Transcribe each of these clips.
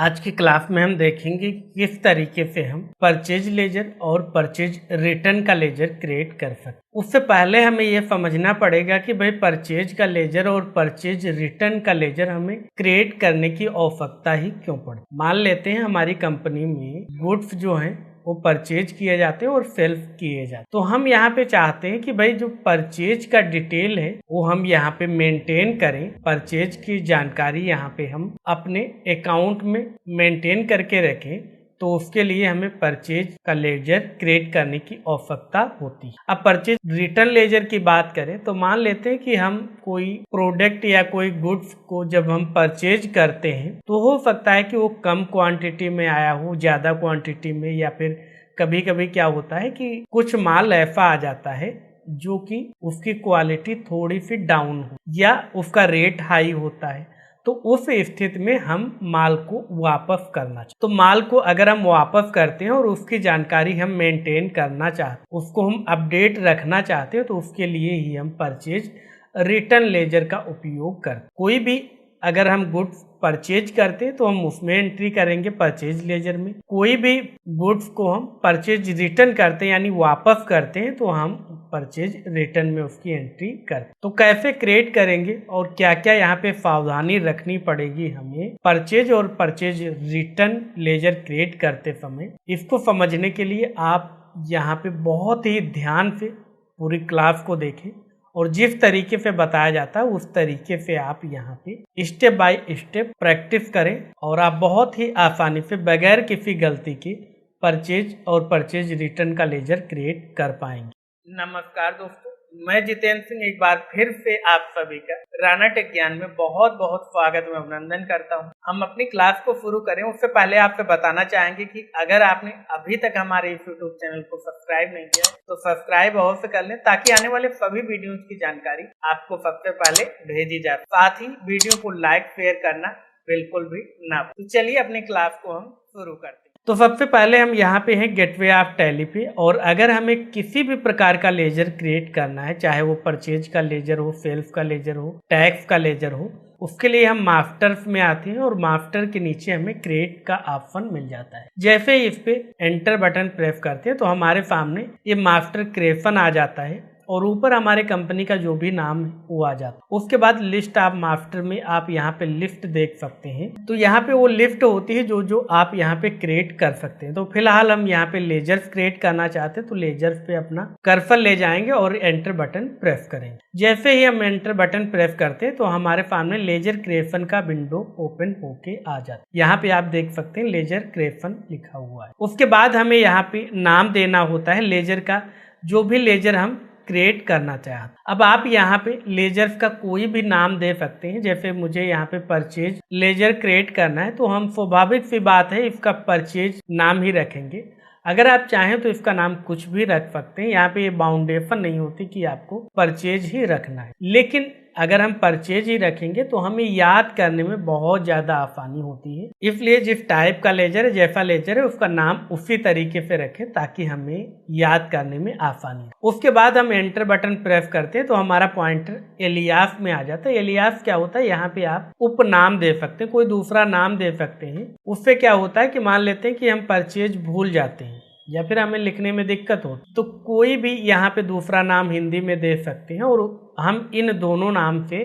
आज की क्लास में हम देखेंगे कि किस तरीके से हम परचेज लेजर और परचेज रिटर्न का लेजर क्रिएट कर सकते। उससे पहले हमें यह समझना पड़ेगा कि भाई परचेज का लेजर और परचेज रिटर्न का लेजर हमें क्रिएट करने की आवश्यकता ही क्यों पड़ी। मान लेते हैं हमारी कंपनी में गुड्स जो हैं वो परचेज किए जाते हैं और सेल्फ किए जाते हैं, तो हम यहाँ पे चाहते हैं कि भाई जो परचेज का डिटेल है वो हम यहाँ पे मेंटेन करें। परचेज की जानकारी यहाँ पे हम अपने अकाउंट में मेंटेन करके रखें, तो उसके लिए हमें परचेज का लेजर क्रिएट करने की आवश्यकता होती है। अब परचेज रिटर्न लेजर की बात करें तो मान लेते हैं कि हम कोई प्रोडक्ट या कोई गुड्स को जब हम परचेज करते हैं तो हो सकता है कि वो कम क्वांटिटी में आया हो, ज्यादा क्वांटिटी में, या फिर कभी कभी क्या होता है कि कुछ माल ऐसा आ जाता है जो कि उसकी क्वालिटी थोड़ी सी डाउन हो या उसका रेट हाई होता है, तो उस स्थिति में हम माल को वापस करना चाहिए। तो माल को अगर हम वापस करते हैं और उसकी जानकारी हम मेंटेन करना चाहते हैं, उसको हम अपडेट रखना चाहते हैं, तो उसके लिए ही हम परचेज रिटर्न लेजर का उपयोग करते हैं। कोई भी अगर हम गुड्स परचेज करते हैं तो हम उसमें एंट्री करेंगे परचेज लेजर में। कोई भी गुड्स को हम परचेज रिटर्न करते हैं यानी वापस करते हैं तो हम परचेज रिटर्न में उसकी एंट्री करते। तो कैसे क्रिएट करेंगे और क्या क्या यहाँ पे सावधानी रखनी पड़ेगी हमें परचेज और परचेज रिटर्न लेजर क्रिएट करते समय, इसको समझने के लिए आप यहाँ पे बहुत ही ध्यान से पूरी क्लास को देखें और जिस तरीके से बताया जाता है उस तरीके से आप यहाँ पे स्टेप बाय स्टेप प्रैक्टिस करें और आप बहुत ही आसानी से बगैर किसी गलती के परचेज और परचेज रिटर्न का लेजर क्रिएट कर पाएंगे। नमस्कार दोस्तों, मैं जितेंद्र सिंह एक बार फिर से आप सभी का राणा टेक ज्ञान में बहुत बहुत स्वागत में अभिनंदन करता हूं। हम अपनी क्लास को शुरू करें उससे पहले आपसे बताना चाहेंगे कि अगर आपने अभी तक हमारे इस यूट्यूब चैनल को सब्सक्राइब नहीं किया तो सब्सक्राइब अवश्य कर लें ताकि आने वाले सभी वीडियो की जानकारी आपको सबसे पहले भेजी जाए। साथ ही वीडियो को लाइक शेयर करना बिल्कुल भी ना भूलें। तो चलिए अपनी क्लास को हम शुरू करते हैं। तो सबसे पहले हम यहाँ पे हैं गेटवे ऑफ टैली पे, और अगर हमें किसी भी प्रकार का लेजर क्रिएट करना है, चाहे वो परचेज का लेजर हो, सेल्फ का लेजर हो, टैक्स का लेजर हो, उसके लिए हम मास्टर्स में आते हैं और मास्टर के नीचे हमें क्रिएट का ऑप्शन मिल जाता है। जैसे ही इस पे एंटर बटन प्रेस करते हैं तो हमारे सामने ये मास्टर क्रिएशन आ जाता है और ऊपर हमारे कंपनी का जो भी नाम है वो आ जाता है। उसके बाद लिस्ट ऑफ मास्टर में आप यहाँ पे लिस्ट देख सकते हैं, तो यहाँ पे वो लिस्ट होती है जो आप यहाँ पे क्रिएट कर सकते हैं। तो फिलहाल हम यहाँ पे लेजर्स क्रिएट करना चाहते हैं तो लेजर्स पे अपना कर्सर ले जाएंगे और एंटर बटन प्रेस करेंगे। जैसे ही हम एंटर बटन प्रेस करते हैं तो हमारे सामने लेजर क्रिएशन का विंडो ओपन होके आ जाता है। यहाँ पे आप देख सकते हैं लेजर क्रिएशन लिखा हुआ है। उसके बाद हमें यहाँ पे नाम देना होता है लेजर का, जो भी लेजर हम क्रिएट करना चाहते। अब आप यहाँ पे लेजर्स का कोई भी नाम दे सकते हैं। जैसे मुझे यहाँ पे परचेज लेजर क्रिएट करना है तो हम स्वाभाविक सी बात है इसका परचेज नाम ही रखेंगे। अगर आप चाहें तो इसका नाम कुछ भी रख सकते हैं, यहाँ पे ये बाउंडेशन नहीं होती कि आपको परचेज ही रखना है। लेकिन अगर हम परचेज ही रखेंगे तो हमें याद करने में बहुत ज्यादा आसानी होती है, इसलिए जिस टाइप का लेजर है, जैसा लेजर है, उसका नाम उसी तरीके से रखें ताकि हमें याद करने में आसानी हो। उसके बाद हम एंटर बटन प्रेस करते हैं तो हमारा पॉइंटर एलियास में आ जाता है। एलियास क्या होता है, यहाँ पे आप उपनाम दे सकते हैं, कोई दूसरा नाम दे सकते हैं। उससे क्या होता है कि मान लेते हैं कि हम परचेज भूल जाते हैं या फिर हमें लिखने में दिक्कत हो तो कोई भी यहाँ पे दूसरा नाम हिंदी में दे सकते हैं और हम इन दोनों नाम से,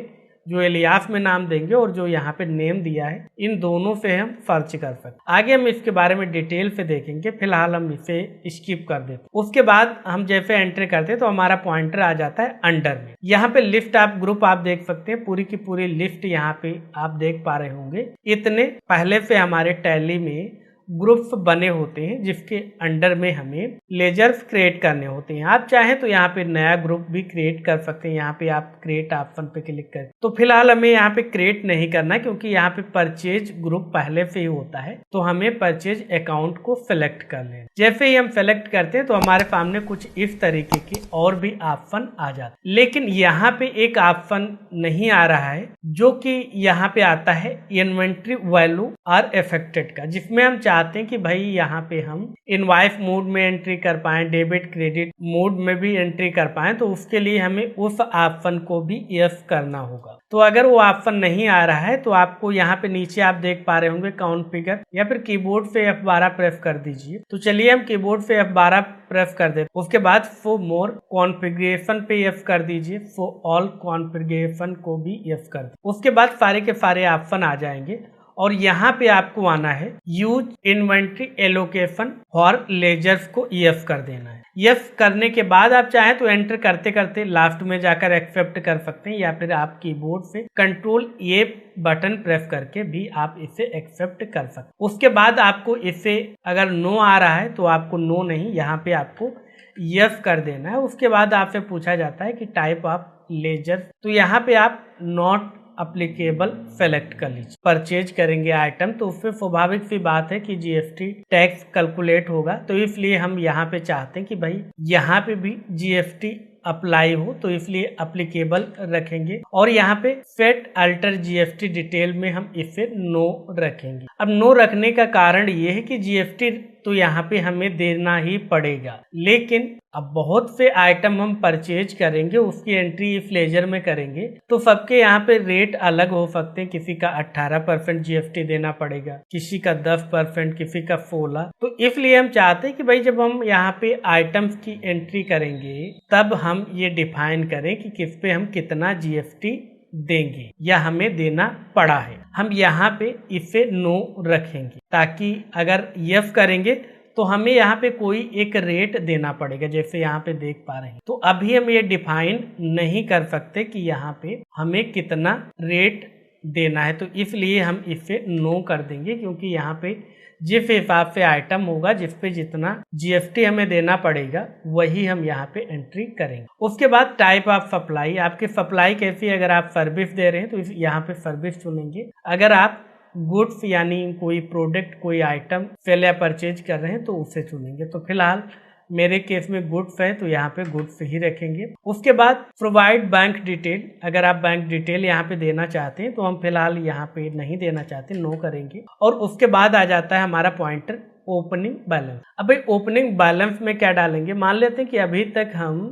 जो एलियास में नाम देंगे और जो यहाँ पे नेम दिया है, इन दोनों से हम सर्च कर सकते हैं। आगे हम इसके बारे में डिटेल से देखेंगे, फिलहाल हम इसे स्किप कर देते। उसके बाद हम जैसे एंटर करते हैं तो हमारा पॉइंटर आ जाता है अंडर में। यहाँ पे लिस्ट ऑफ ग्रुप आप देख सकते हैं, पूरी की पूरी लिस्ट यहाँ पे आप देख पा रहे होंगे। इतने पहले से हमारे टैली में ग्रुप्स बने होते हैं जिसके अंडर में हमें लेजर्स क्रिएट करने होते हैं। आप चाहें तो यहाँ पे नया ग्रुप भी क्रिएट कर सकते हैं। यहाँ पे आप क्रिएट ऑप्शन पे क्लिक करें तो फिलहाल हमें यहाँ पे क्रिएट नहीं करना क्योंकि यहाँ पे परचेज ग्रुप पहले से ही होता है, तो हमें परचेज अकाउंट को सिलेक्ट कर लें। जैसे ही हम सेलेक्ट करते हैं तो हमारे सामने कुछ इस तरीके के और भी ऑप्शन आ जाते हैं, लेकिन यहाँ पे एक ऑप्शन नहीं आ रहा है जो कि यहाँ पे आता है इन्वेंट्री वैल्यू आर अफेक्टेड का, जिसमें हम चाहते हैं कि भाई यहाँ पे हम इनवॉइस मोड में एंट्री कर पाएं, डेबिट क्रेडिट मोड में भी एंट्री कर पाएं, तो उसके लिए हमें उस ऑप्शन को भी यस करना होगा। तो अगर वो ऑप्शन नहीं आ रहा है तो आपको यहाँ पे नीचे आप देख पा रहे होंगे कॉन्फ़िगर, या फिर कीबोर्ड पे F12 प्रेस कर दीजिए। तो चलिए हम कीबोर्ड पे F12 प्रेस कर दे। उसके बाद फॉर मोर कॉन्फ़िगरेशन पे यस कर दीजिए, फॉर ऑल कॉन्फ़िगरेशन को भी यस कर दीजिए। उसके बाद सारे के सारे ऑप्शन आ जाएंगे और यहाँ पे आपको आना है use inventory allocation for ledgers को यस कर देना है। यस करने के बाद आप चाहें तो एंटर करते करते लास्ट में जाकर एक्सेप्ट कर सकते हैं, या फिर आप कीबोर्ड से कंट्रोल ए बटन प्रेस करके भी आप इसे एक्सेप्ट कर सकते हैं। उसके बाद आपको इसे अगर नो आ रहा है तो आपको नो नहीं, यहाँ पे आपको यस कर देना है। उसके बाद आपसे पूछा जाता है कि टाइप ऑफ लेजर, तो यहाँ पे आप नॉट अप्लीकेबल सेलेक्ट कर लीजिए। परचेज करेंगे आइटम तो उससे स्वाभाविक सी बात है कि जीएसटी टैक्स कैलकुलेट होगा, तो इसलिए हम यहाँ पे चाहते हैं कि भाई यहाँ पे भी जीएसटी अप्लाई हो, तो इसलिए अप्लीकेबल रखेंगे। और यहाँ पे सेट अल्टर जीएसटी डिटेल में हम इसे नो रखेंगे। अब नो रखने का कारण ये है कि जीएसटी तो यहाँ पे हमें देना ही पड़ेगा, लेकिन अब बहुत से आइटम हम परचेज करेंगे, उसकी एंट्री इस लेजर में करेंगे तो सबके यहाँ पे रेट अलग हो सकते हैं। किसी का 18% जीएसटी देना पड़ेगा, किसी का 10%, किसी का 16%। तो इसलिए हम चाहते हैं कि भाई जब हम यहाँ पे आइटम्स की एंट्री करेंगे तब हम ये डिफाइन करें कि किस पे हम कितना जीएसटी देंगे या हमें देना पड़ा है। हम यहाँ पे इसे नो रखेंगे ताकि अगर यस करेंगे तो हमें यहाँ पे कोई एक रेट देना पड़ेगा, जैसे यहाँ पे देख पा रहे हैं। तो अभी हम ये डिफाइन नहीं कर सकते कि यहाँ पे हमें कितना रेट देना है, तो इसलिए हम इसे नो कर देंगे, क्योंकि यहाँ पे जिस हिसाब से आइटम होगा, जिस पे जितना जीएसटी हमें देना पड़ेगा वही हम यहाँ पे एंट्री करेंगे। उसके बाद टाइप ऑफ सप्लाई, आपकी सप्लाई कैसी, अगर आप सर्विस दे रहे हैं तो यहाँ पे सर्विस चुनेंगे। अगर आप गुड्स यानी कोई प्रोडक्ट कोई आइटम सेल या परचेज कर रहे हैं तो उसे चुनेंगे। तो फिलहाल मेरे केस में गुड्स है तो यहाँ पे गुड्स ही रखेंगे। उसके बाद प्रोवाइड बैंक डिटेल, अगर आप बैंक डिटेल यहाँ पे देना चाहते हैं तो हम फिलहाल यहाँ पे नहीं देना चाहते, नो करेंगे। और उसके बाद आ जाता है हमारा पॉइंटर ओपनिंग बैलेंस। अब भाई ओपनिंग बैलेंस में क्या डालेंगे, मान लेते हैं कि अभी तक हम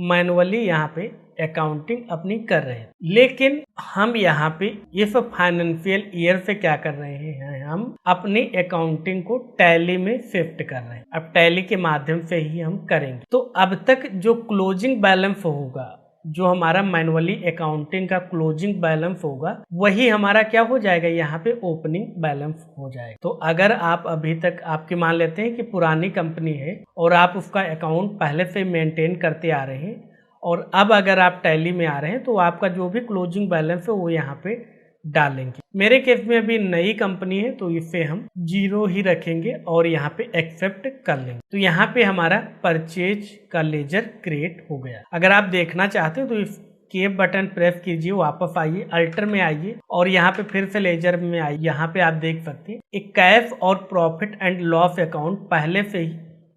मैनुअली यहाँ पे अकाउंटिंग अपनी कर रहे हैं, लेकिन हम यहाँ पे इस फाइनेंशियल ईयर से क्या कर रहे हैं, हम अपनी अकाउंटिंग को टैली में शिफ्ट कर रहे हैं। अब टैली के माध्यम से ही हम करेंगे। तो अब तक जो क्लोजिंग बैलेंस होगा, जो हमारा मैनुअली अकाउंटिंग का क्लोजिंग बैलेंस होगा, वही हमारा क्या हो जाएगा, यहाँ पे ओपनिंग बैलेंस हो जाएगा। तो अगर आप अभी तक आपकी मान लेते हैं कि पुरानी कंपनी है और आप उसका अकाउंट पहले से मेंटेन करते आ रहे हैं और अब अगर आप टैली में आ रहे हैं तो आपका जो भी क्लोजिंग बैलेंस है वो यहाँ पे डालेंगे। मेरे केस में अभी नई कंपनी है तो इसे हम 0 ही रखेंगे और यहाँ पे एक्सेप्ट कर लेंगे। तो यहाँ पे हमारा परचेज का लेजर क्रिएट हो गया। अगर आप देखना चाहते हैं तो इस केप बटन प्रेस कीजिए, वापस आइए, अल्टर में आइए और यहाँ पे फिर से लेजर में आइए। यहाँ पे आप देख सकते हैं एक कैश और प्रॉफिट एंड लॉस अकाउंट पहले से ही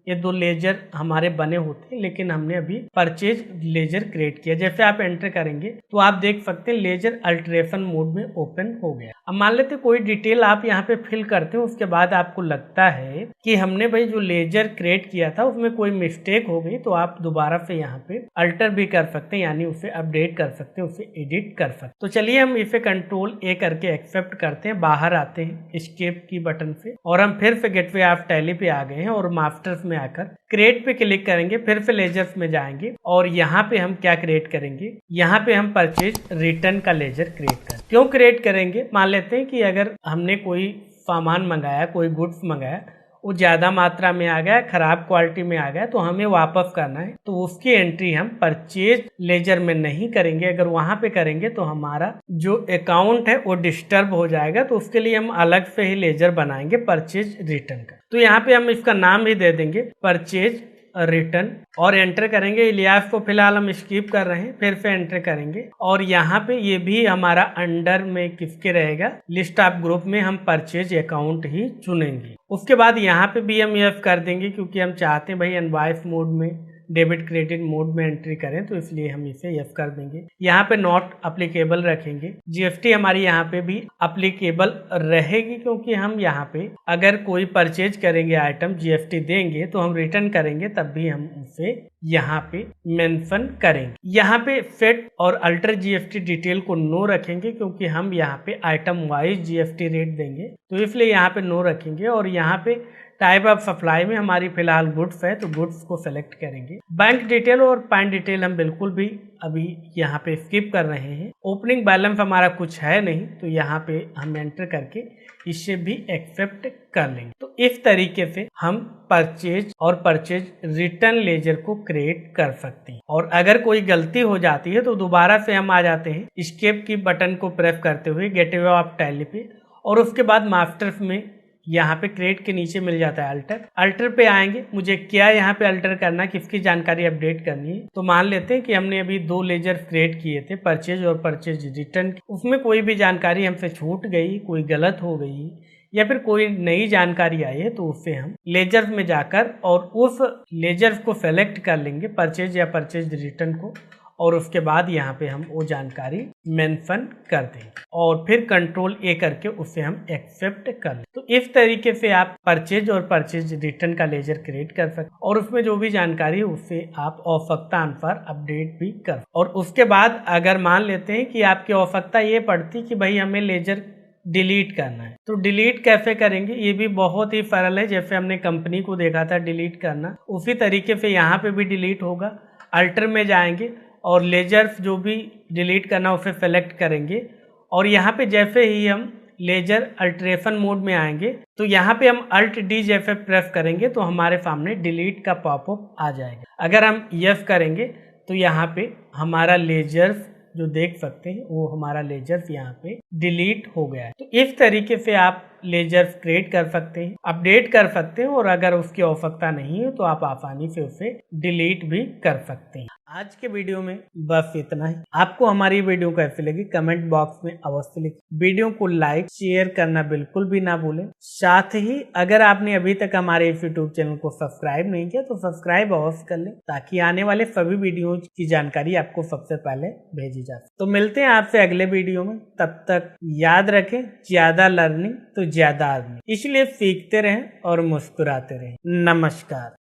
ये 2 लेजर हमारे बने होते हैं, लेकिन हमने अभी परचेज लेजर क्रिएट किया। जैसे आप एंटर करेंगे तो आप देख सकते हैं लेजर अल्ट्रेशन मोड में ओपन हो गया। अब मान लेते कोई डिटेल आप यहाँ पे फिल करते हैं, उसके बाद आपको लगता है कि हमने भाई जो लेजर क्रिएट किया था उसमें कोई मिस्टेक हो गई, तो आप दोबारा से यहाँ पे अल्टर भी कर सकते हैं, यानी उसे अपडेट कर सकते हैं, उसे एडिट कर सकते हैं। तो चलिए हम इसे कंट्रोल ए करके एक्सेप्ट करते हैं, बाहर आते हैं एस्केप की बटन से और हम फिर से गेटवे ऑफ टैली पे आ गए हैं और मास्टर्स में आकर क्रिएट पे क्लिक करेंगे, फिर से लेजर्स में जाएंगे और यहाँ पे हम क्या क्रिएट करेंगे, यहाँ पे हम परचेज रिटर्न का लेजर क्रिएट करें। क्यों क्रिएट करेंगे, मान लेते हैं कि अगर हमने कोई सामान मंगाया, कोई गुड्स मंगाया, वो ज्यादा मात्रा में आ गया, खराब क्वालिटी में आ गया, तो हमें वापस करना है, तो उसकी एंट्री हम परचेज लेजर में नहीं करेंगे। अगर वहां पे करेंगे तो हमारा जो अकाउंट है वो डिस्टर्ब हो जाएगा, तो उसके लिए हम अलग से ही लेजर बनाएंगे परचेज रिटर्न का। तो यहाँ पे हम इसका नाम भी दे देंगे परचेज रिटर्न और एंटर करेंगे। इलियास को फिलहाल हम स्किप कर रहे हैं, फिर से एंटर करेंगे और यहाँ पे ये भी हमारा अंडर में किसके रहेगा, लिस्ट ऑफ ग्रुप में हम परचेज अकाउंट ही चुनेंगे। उसके बाद यहाँ पे भी हम यस कर देंगे, क्योंकि हम चाहते हैं भाई इनवॉइस मोड में डेबिट क्रेडिट मोड में एंट्री करें, तो इसलिए हम इसे यस कर देंगे। यहाँ पे नॉट अप्लीकेबल रखेंगे। जीएसटी हमारी यहाँ पे भी अप्लीकेबल रहेगी, क्योंकि हम यहाँ पे अगर कोई परचेज करेंगे आइटम, जीएसटी देंगे तो हम रिटर्न करेंगे, तब भी हम उसे यहाँ पे मेंशन करेंगे। यहाँ पे फेट और अल्टर जीएसटी डिटेल को नो रखेंगे, क्योंकि हम यहाँ पे आइटम वाइज जीएसटी रेट देंगे, तो इसलिए यहाँ पे नो रखेंगे। और यहाँ पे टाइप ऑफ सप्लाई में हमारी फिलहाल गुड्स है, तो गुड्स को सेलेक्ट करेंगे। बैंक डिटेल और पैन डिटेल हम बिल्कुल भी अभी यहाँ पे स्किप कर रहे हैं। ओपनिंग बैलेंस हमारा कुछ है नहीं, तो यहाँ पे हम एंटर करके इसे भी एक्सेप्ट कर लेंगे। तो इस तरीके से हम परचेज और परचेज रिटर्न लेजर को क्रिएट कर सकते हैं। और अगर कोई गलती हो जाती है तो दोबारा से हम आ जाते हैं एस्केप की बटन को प्रेस करते हुए गेटवे ऑफ टैली पे, और उसके बाद मास्टर्स में यहाँ पे क्रिएट के नीचे मिल जाता है अल्टर पे आएंगे। मुझे क्या यहाँ पे अल्टर करना, किसकी जानकारी अपडेट करनी है, तो मान लेते हैं कि हमने अभी 2 लेजर क्रिएट किए थे, परचेज और परचेज रिटर्न। उसमें कोई भी जानकारी हमसे छूट गई, कोई गलत हो गई या फिर कोई नई जानकारी आई है, तो उससे हम लेजर में जाकर और उस लेजर को सेलेक्ट कर लेंगे, परचेज या परचेज रिटर्न को, और उसके बाद यहाँ पे हम वो जानकारी मेंशन कर देंगे और फिर कंट्रोल ए करके उसे हम एक्सेप्ट कर लें। तो इस तरीके से आप परचेज और परचेज रिटर्न का लेजर क्रिएट कर सकते, और उसमें जो भी जानकारी है उससे आप आवश्यकता अनुसार अपडेट भी कर। और उसके बाद अगर मान लेते हैं कि आपकी आवश्यकता ये पड़ती कि भाई हमें लेजर डिलीट करना है, तो डिलीट कैसे करेंगे, ये भी बहुत ही सरल है। जैसे हमने कंपनी को देखा था डिलीट करना, उसी तरीके से यहाँ पे भी डिलीट होगा। अल्टर में जाएंगे और लेजर जो भी डिलीट करना उसे सेलेक्ट करेंगे, और यहाँ पे जैसे ही हम लेजर अल्ट्रेशन मोड में आएंगे तो यहाँ पे हम अल्ट डी जैसे प्रेस करेंगे तो हमारे सामने डिलीट का पॉपअप आ जाएगा। अगर हम यस करेंगे तो यहाँ पे हमारा लेजर जो देख सकते हैं वो हमारा लेजर यहाँ पे डिलीट हो गया है। तो इस तरीके से आप लेजर क्रिएट कर सकते हैं, अपडेट कर सकते हैं, और अगर उसकी आवश्यकता नहीं है तो आप आसानी से उसे डिलीट भी कर सकते हैं। आज के वीडियो में बस इतना ही। आपको हमारी वीडियो कैसी लगी कमेंट बॉक्स में अवश्य लिखें। वीडियो को लाइक शेयर करना बिल्कुल भी ना भूलें। साथ ही अगर आपने अभी तक हमारे यूट्यूब चैनल को सब्सक्राइब नहीं किया तो सब्सक्राइब अवश्य कर लें, ताकि आने वाले सभी वीडियो की जानकारी आपको सबसे पहले भेजी जा सके। तो मिलते हैं आपसे अगले वीडियो में, तब तक याद रखें ज्यादा लर्निंग तो ज्यादा अर्निंग, इसलिए सीखते रहें और मुस्कुराते रहें। नमस्कार।